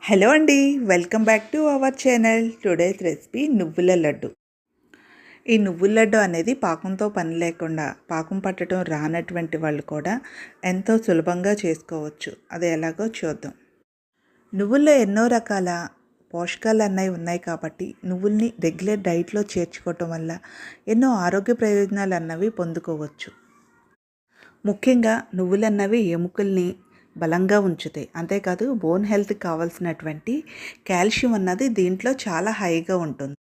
Hello అండి, welcome back to our channel. Today's recipe నువ్వుల లడ్డు. ఈ నువ్వుల లడ్డు అనేది పాకంతో పని లేకుండా, పాకం పట్టడం రానటువంటి వాళ్ళు కూడా ఎంతో సులభంగా చేసుకోవచ్చు. అది ఎలాగో చూద్దాం. నువ్వుల్లో ఎన్నో రకాల పోషకాలు అన్నవి ఉన్నాయి కాబట్టి నువ్వుల్ని రెగ్యులర్ డైట్లో చేర్చుకోవటం వల్ల ఎన్నో ఆరోగ్య ప్రయోజనాలు అన్నవి పొందుకోవచ్చు. ముఖ్యంగా నువ్వులు అన్నవి ఎముకల్ని బలంగా ఉంచుతాయి. అంతేకాదు బోన్ హెల్త్కి కావాల్సినటువంటి కాల్షియం అన్నది దీంట్లో చాలా హైగా ఉంటుంది.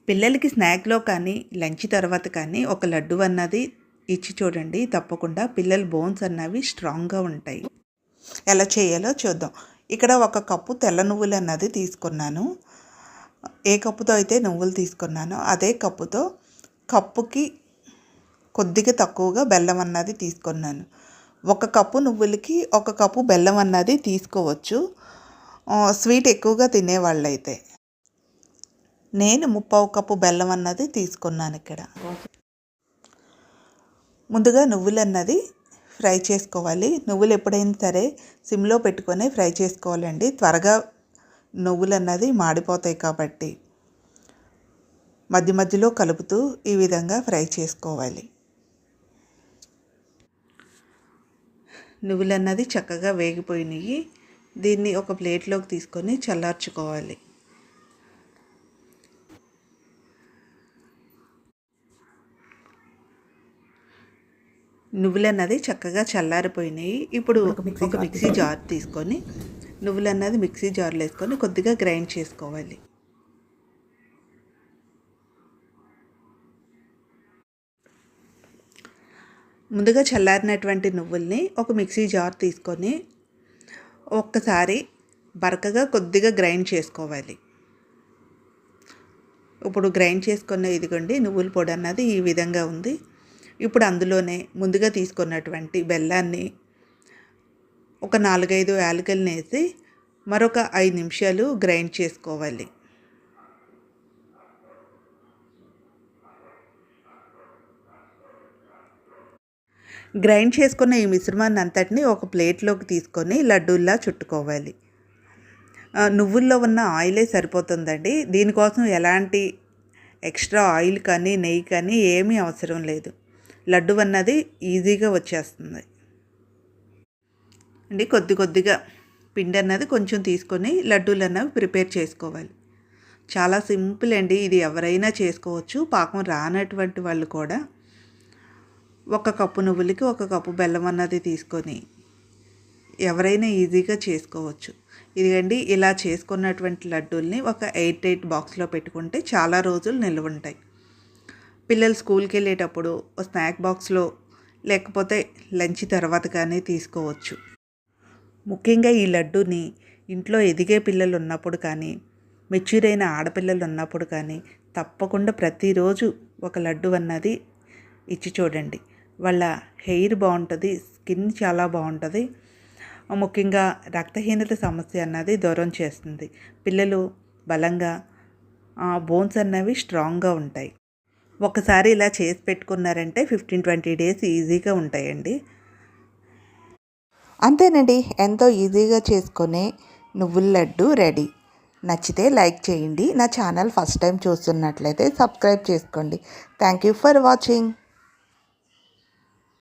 పిల్లలకి స్నాక్లో కానీ లంచ్ తర్వాత కానీ ఒక లడ్డు అన్నది ఇచ్చి చూడండి, తప్పకుండా పిల్లల బోన్స్ అన్నవి స్ట్రాంగ్గా ఉంటాయి. ఎలా చేయాలో చూద్దాం. ఇక్కడ ఒక కప్పు తెల్ల నువ్వులు అన్నది తీసుకున్నాను. ఏ కప్పుతో అయితే నువ్వులు తీసుకున్నానో అదే కప్పుతో కప్పుకి కొద్దిగా తక్కువగా బెల్లం అన్నది తీసుకున్నాను. ఒక కప్పు నువ్వులకి ఒక కప్పు బెల్లం అన్నది తీసుకోవచ్చు, స్వీట్ ఎక్కువగా తినేవాళ్ళైతే. నేను 3/4 కప్పు బెల్లం అన్నది తీసుకున్నాను. ఇక్కడ ముందుగా నువ్వులు అన్నది ఫ్రై చేసుకోవాలి. నువ్వులు ఎప్పుడైనా సరే సిమ్లో పెట్టుకొని ఫ్రై చేసుకోవాలండి, త్వరగా నువ్వులు అన్నది మాడిపోతాయి కాబట్టి. మధ్య మధ్యలో కలుపుతూ ఈ విధంగా ఫ్రై చేసుకోవాలి. నువ్వులు అన్నది చక్కగా వేగిపోయినాయి. దీన్ని ఒక ప్లేట్లోకి తీసుకొని చల్లార్చుకోవాలి. నువ్వులు అన్నది చక్కగా చల్లారిపోయినాయి. ఇప్పుడు ఒక మిక్సీ జార్ తీసుకొని నువ్వులు అన్నది మిక్సీ జార్లో వేసుకొని కొద్దిగా గ్రైండ్ చేసుకోవాలి. ముందుగా చల్లారినటువంటి నువ్వుల్ని ఒక మిక్సీ జార్ తీసుకొని ఒక్కసారి బరకగా కొద్దిగా గ్రైండ్ చేసుకోవాలి. ఇప్పుడు గ్రైండ్ చేసుకున్న ఇదిగోండి నువ్వుల పొడి అన్నది ఈ విధంగా ఉంది. ఇప్పుడు అందులోనే ముందుగా తీసుకున్నటువంటి బెల్లాన్ని ఒక 4-5 యాలకులను వేసి మరొక 5 నిమిషాలు గ్రైండ్ చేసుకోవాలి. గ్రైండ్ చేసుకున్న ఈ మిశ్రమాన్ని అంతటిని ఒక ప్లేట్లోకి తీసుకొని లడ్డూల్లా చుట్టుకోవాలి. నువ్వుల్లో ఉన్న ఆయిలే సరిపోతుందండి. దీనికోసం ఎలాంటి ఎక్స్ట్రా ఆయిల్ కానీ నెయ్యి కానీ ఏమీ అవసరం లేదు. లడ్డు అన్నది ఈజీగా వచ్చేస్తుంది అండి. కొద్దిగా పిండి అన్నది కొంచెం తీసుకొని లడ్డూలు అన్నవి ప్రిపేర్ చేసుకోవాలి. చాలా సింపుల్ అండి, ఇది ఎవరైనా చేసుకోవచ్చు. పాకం రానటువంటి వాళ్ళు కూడా ఒక కప్పు నువ్వులకి ఒక కప్పు బెల్లం అన్నది తీసుకొని ఎవరైనా ఈజీగా చేసుకోవచ్చు. ఇదిగండి, ఇలా చేసుకున్నటువంటి లడ్డూల్ని ఒక ఎయిర్ టైట్ బాక్స్లో పెట్టుకుంటే చాలా రోజులు నిల్వ ఉంటాయి. పిల్లలు స్కూల్కి వెళ్ళేటప్పుడు స్నాక్ బాక్స్లో లేకపోతే లంచ్ తర్వాత కానీ తీసుకోవచ్చు. ముఖ్యంగా ఈ లడ్డూని ఇంట్లో ఎదిగే పిల్లలు ఉన్నప్పుడు కానీ మెచ్యూర్ అయిన ఆడపిల్లలు ఉన్నప్పుడు కానీ తప్పకుండా ప్రతిరోజు ఒక లడ్డు అన్నది ఇచ్చి చూడండి. వాళ్ళ హెయిర్ బాగుంటుంది, స్కిన్ చాలా బాగుంటుంది. ముఖ్యంగా రక్తహీనత సమస్య అన్నది దూరం చేస్తుంది. పిల్లలు బలంగా, బోన్స్ అన్నవి స్ట్రాంగ్గా ఉంటాయి. ఒకసారి ఇలా చేసి పెట్టుకున్నారంటే 15-20 డేస్ ఈజీగా ఉంటాయండి. అంతేనండి, ఎంతో ఈజీగా చేసుకునే నువ్వుల లడ్డు రెడీ. నచ్చితే లైక్ చేయండి. నా ఛానల్ ఫస్ట్ టైం చూస్తున్నట్లయితే సబ్స్క్రైబ్ చేసుకోండి. Thank you for watching.